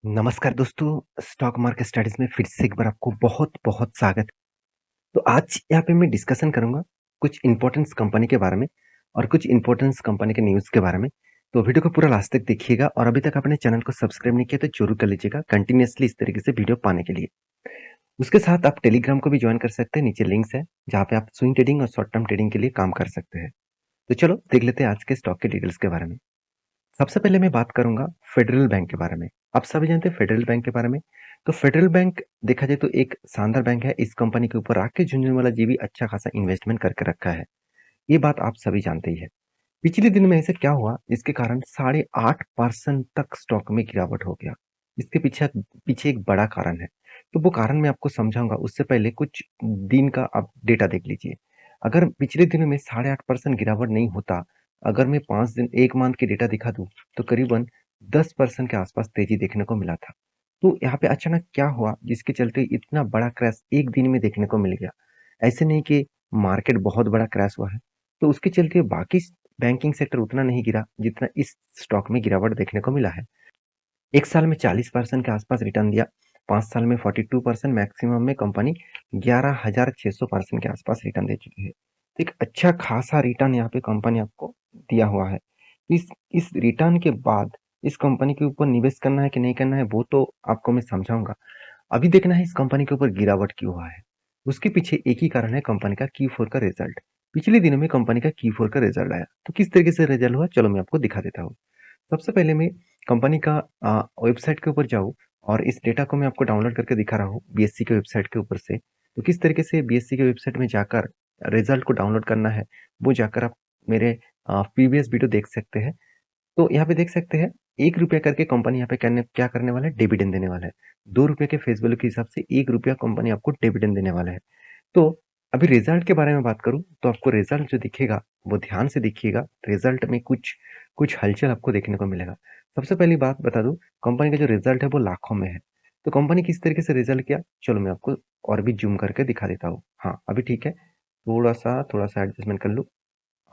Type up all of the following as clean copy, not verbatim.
नमस्कार दोस्तों, stock market studies में फिर से एक बार आपको बहुत-बहुत स्वागत है। तो आज यहाँ पे मैं डिस्कशन करूँगा कुछ इम्पोर्टेंस कंपनी के बारे में और कुछ इम्पोर्टेंस कंपनी के न्यूज़ के बारे में। तो वीडियो को पूरा लास्ट तक देखिएगा और अभी तक आपने चैनल को सब्सक्राइब नहीं किया तो ज़रूर कर लीजिएगा कंटिन्यूअसली इस तरीके से वीडियो पाने के लिए। उसके साथ आप टेलीग्राम को भी जॉइन कर सकते हैं, नीचे लिंक्स है जहाँ पे आप स्विंग ट्रेडिंग और शॉर्ट टर्म ट्रेडिंग के लिए काम कर सकते हैं। तो चलो देख लेते हैं आज के स्टॉक के डिटेल्स के बारे में। सबसे पहले मैं बात करूंगा फेडरल बैंक के बारे में। आप सभी जानते हैं फेडरल बैंक के बारे में। तो फेडरल बैंक देखा जाए तो एक शानदार बैंक है। इस कंपनी के ऊपर राकेश झुनझुनवाला जी भी अच्छा खासा इन्वेस्टमेंट करके रखा है। ये बात आप सभी जानते ही है। पिछले दिन में ऐसे क्या हुआ जिसके कारण 8.5% तक स्टॉक में गिरावट हो गया। इसके पीछे पीछे एक बड़ा कारण है। तो वो कारण मैं आपको समझाऊंगा, उससे पहले कुछ दिन का आप डेटा देख लीजिए। अगर पिछले दिनों में 8.5% गिरावट नहीं होता, अगर मैं 5 दिन 1 मंथ की डेटा दिखा दूं, तो करीबन 10% के आसपास तेजी देखने को मिला था। तो यहाँ पे अचानक क्या हुआ जिसके चलते इतना बड़ा क्रैश एक दिन में देखने को मिल गया। ऐसे नहीं कि मार्केट बहुत बड़ा क्रैश हुआ है। तो उसके चलते बाकी बैंकिंग सेक्टर उतना नहीं गिरा जितना इस स्टॉक में गिरावट देखने को मिला है। एक साल में 40% के आसपास रिटर्न दिया, 5 साल में 42%, मैक्सिमम में कंपनी 11,600% के आसपास रिटर्न दे चुकी है। तो एक अच्छा खासा रिटर्न यहाँ पे कंपनी आपको दिया हुआ है। इस रिटर्न के बाद इस कंपनी के ऊपर निवेश करना है कि नहीं करना है वो तो आपको मैं समझाऊंगा। अभी देखना है इस कंपनी के ऊपर गिरावट क्यों हुआ है। उसके पीछे एक ही कारण है, कंपनी का Q4 का रिजल्ट। पिछले दिनों में कंपनी का Q4 का रिजल्ट आया, तो किस तरीके से रिजल्ट हुआ चलो मैं आपको दिखा देता हूँ। सबसे पहले मैं कंपनी का वेबसाइट के ऊपर जाऊँ और इस डेटा को मैं आपको डाउनलोड करके दिखा रहा हूँ बीएससी के वेबसाइट के ऊपर से। तो किस तरीके से बीएससी के वेबसाइट में जाकर रिजल्ट को डाउनलोड करना है, वो जाकर आप मेरे प्रीवियस वीडियो देख सकते हैं। तो यहाँ पे देख सकते हैं ₹1 करके कंपनी यहाँ पे क्या करने वाला है, डिविडेंड देने वाला है। ₹2 के फेस वैल्यू के हिसाब से ₹1 कंपनी आपको डिविडेंड देने वाला है। तो अभी रिजल्ट के बारे में बात करूं तो आपको रिजल्ट जो दिखेगा वो ध्यान से देखिएगा। रिजल्ट में कुछ कुछ हलचल आपको देखने को मिलेगा। सबसे पहली बात बता दूं, कंपनी का जो रिजल्ट है वो लाखों में है। तो कंपनी किस तरीके से रिजल्ट किया चलो मैं आपको और भी जूम करके दिखा देता हूँ। हाँ अभी ठीक है, थोड़ा सा एडजस्टमेंट कर लूँ।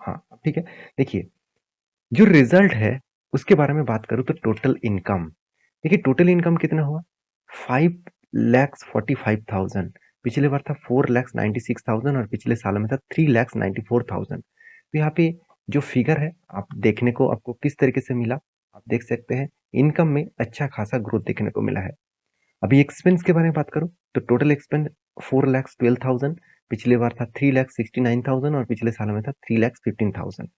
हाँ अब ठीक है। देखिए जो रिजल्ट है उसके बारे में बात करूं तो टोटल इनकम, देखिए टोटल इनकम कितना हुआ, 5,45,000। पिछले बार था 4,96,000 और पिछले साल में था 3,94,000। तो यहाँ पे जो फिगर है आप देखने को आपको किस तरीके से मिला, आप देख सकते हैं इनकम में अच्छा खासा ग्रोथ देखने को मिला है। अभी एक्सपेंस के बारे में बात करूं तो टोटल एक्सपेंस 4,12,000, पिछले बार था 3,69,000 और पिछले साल में था 3,15,000।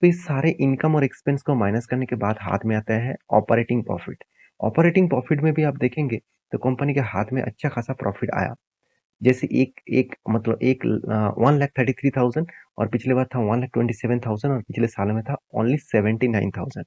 तो इस सारे इनकम और एक्सपेंस को माइनस करने के बाद हाथ में आता है ऑपरेटिंग प्रॉफिट। ऑपरेटिंग प्रॉफिट में भी आप देखेंगे तो कंपनी के हाथ में अच्छा खासा प्रॉफिट आया। जैसे एक एक मतलब एक 1,33,000 और पिछले बार था 1,27,000 और पिछले साल में था ओनली 79,000।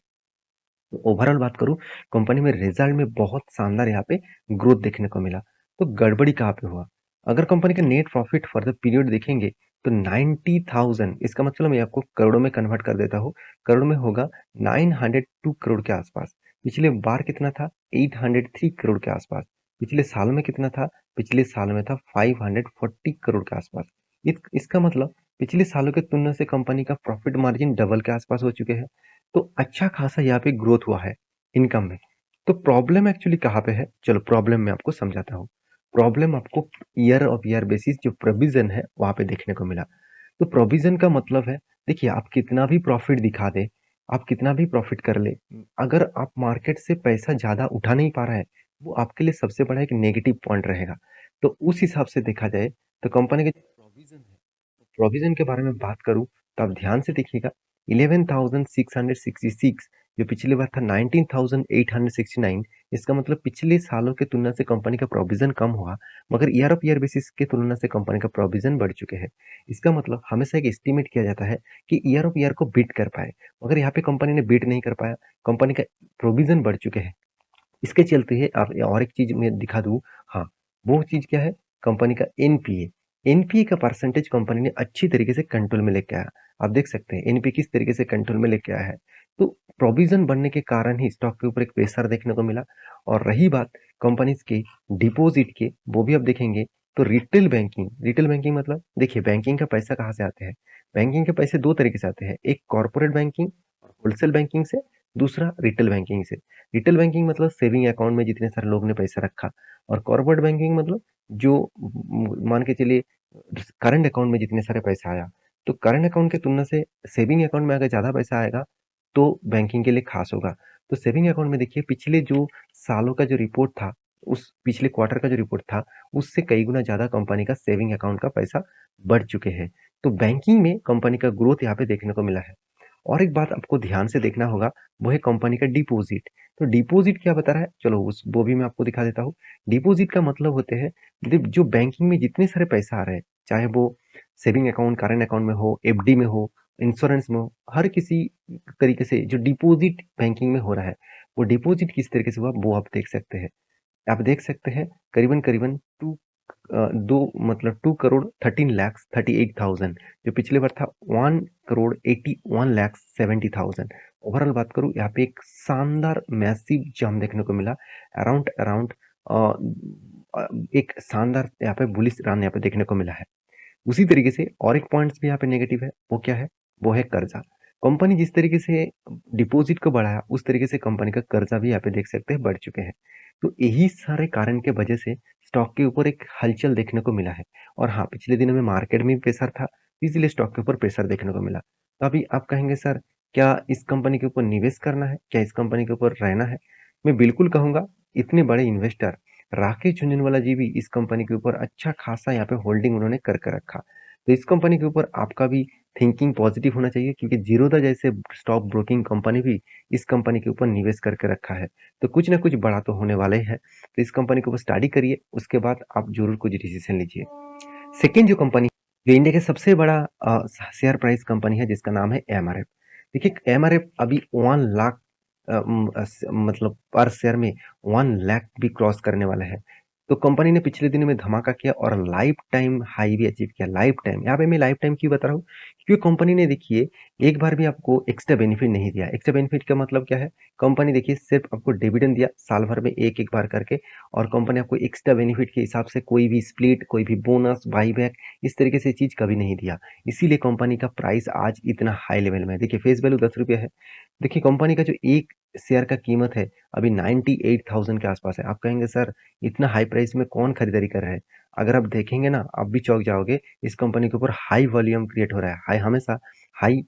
तो ओवरऑल बात करूं, कंपनी में रिजल्ट में बहुत शानदार यहाँ पे ग्रोथ देखने को मिला। तो गड़बड़ी कहाँ पे हुआ, अगर कंपनी का net profit for the period देखेंगे तो 90,000, इसका मतलब मैं आपको करोड़ों में कन्वर्ट कर देता हूँ। करोड़ में होगा 902 करोड़ के आसपास। पिछले बार कितना था, 803 करोड़ के आसपास। पिछले साल में कितना था, पिछले साल में था 540 करोड़ के आसपास। इसका मतलब पिछले सालों के तुलना से कंपनी का प्रॉफिट मार्जिन डबल के आसपास हो चुके हैं। तो अच्छा खासा यहाँ पे ग्रोथ हुआ है इनकम में। तो प्रॉब्लम एक्चुअली कहाँ पे है चलो प्रॉब्लम मैं आपको समझाता हूँ। प्रॉब्लम आपको ईयर ऑफ ईयर बेसिस जो प्रोविजन है वहां पे देखने को मिला। तो प्रोविजन का मतलब है, देखिए आप कितना भी प्रॉफिट दिखा दे, आप कितना भी प्रॉफिट कर ले, अगर आप मार्केट से पैसा ज्यादा उठा नहीं पा रहा है, वो आपके लिए सबसे बड़ा एक नेगेटिव पॉइंट रहेगा। तो उस हिसाब से देखा जाए तो कंपनी का जो प्रोविजन है, प्रोविजन के बारे में बात करूं तो आप ध्यान से देखिएगा। 11,666 जो पिछली बार था 19,869। इसका मतलब पिछले सालों के तुलना से कंपनी का प्रोविजन कम हुआ, मगर ईयर ऑफ ईयर बेसिस के तुलना से कंपनी का प्रोविजन बढ़ चुके हैं। इसका मतलब हमेशा एक एस्टिमेट किया जाता है कि ईयर ऑफ ईयर को बीट कर पाए, मगर यहाँ पे कंपनी ने बीट नहीं कर पाया, कंपनी का प्रोविजन बढ़ चुके हैं। इसके चलते है आप और एक चीज मैं दिखा दूं। हाँ वो चीज क्या है, कंपनी का एनपीए। एनपीए का परसेंटेज कंपनी ने अच्छी तरीके से कंट्रोल में लेके आया। आप देख सकते हैं एनपीए किस तरीके से कंट्रोल में लेके आया है। तो प्रोविजन बढ़ने के कारण ही स्टॉक के ऊपर एक प्रेशर देखने को मिला। और रही बात कंपनी के डिपॉजिट के, वो भी आप देखेंगे तो रिटेल बैंकिंग मतलब देखिए बैंकिंग का पैसा कहाँ से आते हैं। बैंकिंग के पैसे दो तरीके से आते हैं, एक कॉर्पोरेट बैंकिंग और होलसेल बैंकिंग से। दूसरा रिटेल बैंकिंग से। रिटेल बैंकिंग मतलब सेविंग अकाउंट में जितने सारे लोग ने पैसा रखा, और कॉर्पोरेट बैंकिंग मतलब जो मान के चलिए करंट अकाउंट में जितने सारे पैसा आया, तो करंट अकाउंट की तुलना से सेविंग अकाउंट में अगर ज़्यादा पैसा आएगा, तो बैंकिंग के लिए खास होगा। तो सेविंग अकाउंट में देखिए पिछले जो सालों का जो रिपोर्ट था, उस पिछले क्वार्टर का जो रिपोर्ट था, उससे कई गुना ज़्यादा कंपनी का सेविंग अकाउंट का पैसा बढ़ चुके हैं। तो बैंकिंग में कंपनी का ग्रोथ यहाँ पे देखने को मिला है। और एक बात आपको ध्यान से देखना होगा, वो है कंपनी का डिपॉजिट। तो डिपॉजिट क्या बता रहा है, चलो उस वो भी मैं आपको दिखा देता हूँ। डिपॉजिट का मतलब होते हैं जो बैंकिंग में जितने सारे पैसा आ रहे हैं, चाहे वो सेविंग अकाउंट, करंट अकाउंट में हो, एफडी में हो, इंश्योरेंस में हो, हर किसी तरीके से जो डिपॉजिट बैंकिंग में हो रहा है, वो डिपॉजिट किस तरीके से हुआ वो आप देख सकते हैं। आप देख सकते हैं करीबन करीबन दो मतलब 2 करोड़ 13 लाख 38,000, जो पिछले बार था 1 करोड़ 81 लाख 70,000। ओवरऑल बात करूं, यहाँ पे एक शानदार मैसिव जंप देखने को मिला। अराउंड अराउंड एक शानदार यहाँ पे बुलिश रन यहाँ पे देखने को मिला है। उसी तरीके से और एक पॉइंट्स भी यहाँ पे नेगेटिव है, वो क्या है, वो है कर्जा। कंपनी जिस तरीके से डिपॉजिट को बढ़ाया, उस तरीके से कंपनी का कर्जा भी यहाँ पे देख सकते हैं बढ़ चुके हैं। तो यही सारे कारण के वजह से स्टॉक के ऊपर एक हलचल देखने को मिला है। और हाँ, पिछले दिनों में मार्केट में भी प्रेशर था, इसलिए स्टॉक के ऊपर प्रेशर देखने को मिला। तो अभी आप कहेंगे सर, क्या इस कंपनी के ऊपर निवेश करना है, क्या इस कंपनी के ऊपर रहना है? मैं बिल्कुल कहूंगा, इतने बड़े इन्वेस्टर राकेश झुनझुनवाला जी भी इस कंपनी के ऊपर अच्छा खासा यहाँ पे होल्डिंग उन्होंने कर रखा। तो इस कंपनी के ऊपर आपका भी थिंकिंग पॉजिटिव होना चाहिए, क्योंकि जीरोधा जैसे स्टॉक ब्रोकिंग कंपनी भी इस कंपनी के ऊपर निवेश करके रखा है। तो कुछ ना कुछ बड़ा तो होने वाला ही है। तो इस कंपनी के ऊपर स्टडी करिए, उसके बाद आप जरूर कुछ डिसीजन लीजिए। सेकेंड जो कंपनी, जो इंडिया के सबसे बड़ा शेयर प्राइस कंपनी है, जिसका नाम है एमआरएफ। देखिए एमआरएफ अभी 1 लाख मतलब पर शेयर में 1 लाख भी क्रॉस करने वाला है। तो कंपनी ने पिछले दिनों में धमाका किया और लाइफ टाइम हाई भी अचीव किया। लाइफ टाइम, यहाँ पे मैं लाइफ टाइम क्यों बता रहा हूँ, क्योंकि कंपनी ने देखिए एक बार भी आपको एक्स्ट्रा बेनिफिट नहीं दिया। एक्स्ट्रा बेनिफिट का मतलब क्या है, कंपनी देखिए सिर्फ आपको डिविडेंड दिया साल भर में एक एक बार करके, और कंपनी आपको एक्स्ट्रा बेनिफिट के हिसाब से कोई भी स्प्लिट, कोई भी बोनस, बाईबैक, इस तरीके से चीज कभी नहीं दिया। इसीलिए कंपनी का प्राइस आज इतना हाई लेवल में है। देखिए फेस वैल्यू 10 रुपये है। देखिए कंपनी का जो एक शेयर का कीमत है अभी 98,000 के आसपास है। आप कहेंगे सर, इतना हाई प्राइस में कौन खरीदारी कर रहा है? अगर आप देखेंगे ना, आप भी चौंक जाओगे। इस कंपनी के ऊपर हाई वॉल्यूम क्रिएट हो रहा है, हाई हमेशा हाई।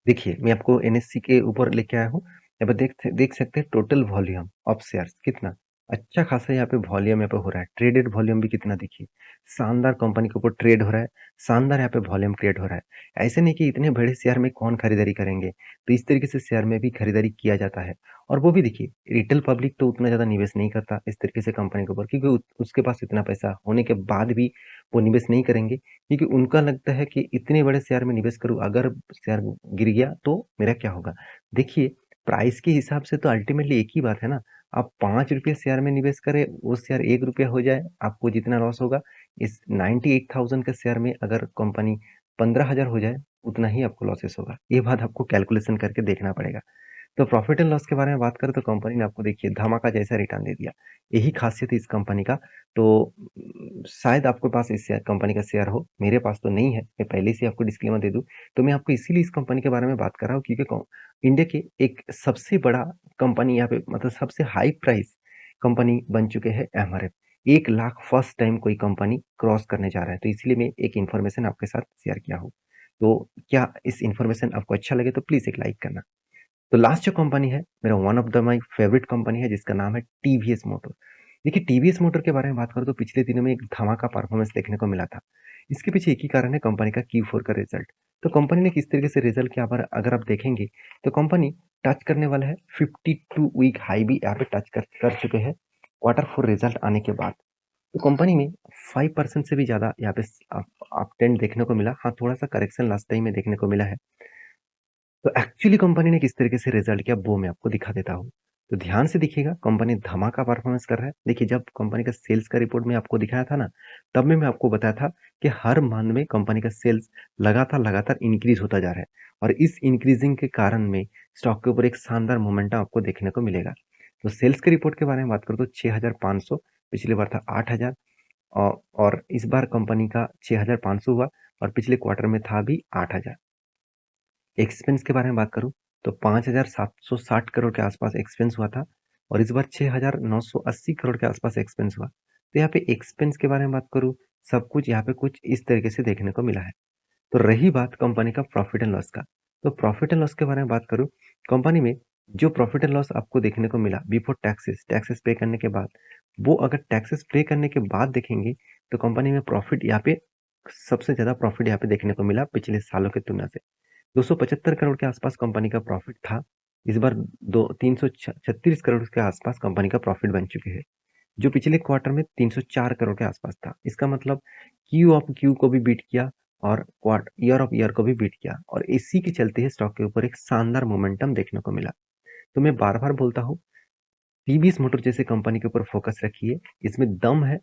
देखिए मैं आपको एनएससी के ऊपर लेके आया हूँ। यहाँ पे देख सकते हैं टोटल वॉल्यूम ऑफ शेयर्स कितना अच्छा खासा यहाँ पे वॉल्यूम यहाँ पे हो रहा है। ट्रेडेड वॉल्यूम भी कितना देखिए, शानदार कंपनी के ऊपर ट्रेड हो रहा है, शानदार यहाँ पे वॉल्यूम क्रिएट हो रहा है। ऐसे नहीं कि इतने बड़े शेयर में कौन खरीदारी करेंगे, तो इस तरीके से शेयर में भी खरीदारी किया जाता है। और वो भी देखिए रिटेल पब्लिक तो उतना ज्यादा निवेश नहीं करता इस तरीके से कंपनी के ऊपर, क्योंकि उसके पास इतना पैसा होने के बाद भी वो निवेश नहीं करेंगे, क्योंकि उनका लगता है कि इतने बड़े शेयर में निवेश करूं, अगर शेयर गिर गया तो मेरा क्या होगा। देखिए प्राइस के हिसाब से तो अल्टीमेटली एक ही बात है ना। आप 5 रुपये शेयर में निवेश करें, वो शेयर 1 रुपया हो जाए, आपको जितना लॉस होगा, इस 98,000 के शेयर में अगर कंपनी 15,000 हो जाए, उतना ही आपको लॉसेस होगा। ये बात आपको कैलकुलेशन करके देखना पड़ेगा। तो प्रॉफिट एंड लॉस के बारे में बात करें तो कंपनी ने आपको देखिए धमाका जैसा रिटर्न दे दिया। यही खासियत है इस कंपनी का। तो शायद आपके पास इस कंपनी का शेयर हो, मेरे पास तो नहीं है, मैं पहले से आपको डिस्क्लेमर दे दूं। तो मैं आपको इसीलिए इस कंपनी के बारे में बात कर रहा हूँ, क्योंकि इंडिया के एक सबसे बड़ा कंपनी यहाँ पे, मतलब सबसे हाई प्राइस कंपनी बन चुके हैं एमआरएफ। 1 लाख फर्स्ट टाइम कोई कंपनी क्रॉस करने जा रहा है, तो इसलिए मैं एक इन्फॉर्मेशन आपके साथ शेयर किया हूँ। तो क्या इस इन्फॉर्मेशन आपको अच्छा लगे तो प्लीज एक लाइक करना। तो लास्ट जो कंपनी है, मेरा one of the my favourite company है, जिसका नाम है टीवीएस मोटर। देखिए टीवीएस मोटर के बारे में बात करूं तो पिछले दिनों में एक धमाका परफॉर्मेंस देखने को मिला था। इसके पीछे एक ही कारण है, कंपनी का Q4 का रिजल्ट। तो कंपनी ने किस तरीके से रिजल्ट किया, अगर आप देखेंगे तो कंपनी टच करने वाला है 52 वीक हाई भी यहाँ पे टच कर चुके हैं Q4 रिजल्ट आने के बाद। तो कंपनी में 5% से भी ज्यादा यहाँ पे अप ट्रेंड देखने को मिला। हाँ, थोड़ा सा करेक्शन लास्ट टाइम में देखने को मिला है। तो एक्चुअली कंपनी ने किस तरीके से रिजल्ट किया वो मैं आपको दिखा देता हूँ। तो ध्यान से देखिएगा, कंपनी धमाका परफॉर्मेंस कर रहा है। देखिए जब कंपनी का सेल्स का रिपोर्ट में आपको दिखाया था ना, तब में मैं आपको बताया था कि हर मंथ में कंपनी का सेल्स लगातार लगातार इंक्रीज होता जा रहा है, और इस इंक्रीजिंग के कारण में स्टॉक के ऊपर एक शानदार मोमेंटम आपको देखने को मिलेगा। तो सेल्स के रिपोर्ट के बारे में बात करूँ तो 6,500, पिछली बार था 8,000, और इस बार कंपनी का 6,500 हुआ, और पिछले क्वार्टर में था भी 8,000। एक्सपेंस के बारे में बात करूँ तो 5,760 करोड़ के आसपास एक्सपेंस हुआ था और इस बार 6,980 करोड़ के आसपास एक्सपेंस हुआ। तो यहाँ पे एक्सपेंस के बारे में बात करूँ, सब कुछ यहाँ पे कुछ इस तरीके से देखने को मिला है। तो रही बात कंपनी का प्रॉफिट एंड लॉस का, तो प्रॉफिट एंड लॉस के बारे में बात करूँ, कंपनी में जो प्रॉफिट एंड लॉस आपको देखने को मिला बिफोर टैक्सेस, टैक्सेस पे करने के बाद, वो अगर टैक्सेस पे करने के बाद देखेंगे, तो कंपनी में प्रॉफिट यहाँ पे सबसे ज़्यादा प्रॉफिट यहाँ पे देखने को मिला पिछले सालों की तुलना से। 275 करोड़ के आसपास कंपनी का प्रॉफिट था। इस बार 336 करोड़ के आसपास कंपनी का प्रॉफिट बन चुके हैं, जो पिछले क्वार्टर में 304 करोड़ के आसपास था। इसका मतलब क्यू ऑफ क्यू को भी बीट किया और क्वार्ट ईयर ऑफ ईयर को भी बीट किया और इसी के चलते ही स्टॉक के ऊपर एक शानदार मोमेंटम देखने को मिला। तो मैं बार-बार बोलता हूँ, टीवीएस मोटर जैसे कंपनी के ऊपर फोकस रखिए, इसमें दम है,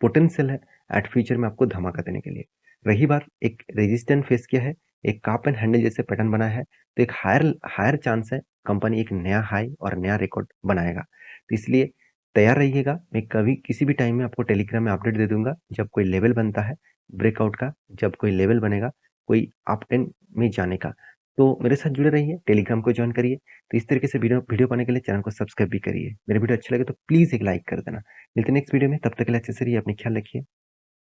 पोटेंशियल है, एट फ्यूचर में आपको धमाका देने के लिए। रही बात एक रेजिस्टेंट फेस किया है, एक कप एंड हैंडल जैसे पैटर्न बनाया है, तो एक हायर हायर चांस है कंपनी एक नया हाई और नया रिकॉर्ड बनाएगा। तो इसलिए तैयार रहिएगा, मैं कभी किसी भी टाइम में आपको टेलीग्राम में अपडेट दे दूंगा जब कोई लेवल बनता है ब्रेकआउट का, जब कोई लेवल बनेगा कोई अप ट्रेंड में जाने का। तो मेरे साथ जुड़े रहिए, टेलीग्राम को ज्वाइन करिए। तो इस तरीके से वीडियो वीडियो पाने के लिए चैनल को सब्सक्राइब भी करिए। मेरे वीडियो अच्छे लगे तो प्लीज़ एक लाइक कर देना। मिलते हैं नेक्स्ट वीडियो में, तब तक के लिए अच्छे से रहिए, अपनी ख्याल रखिए।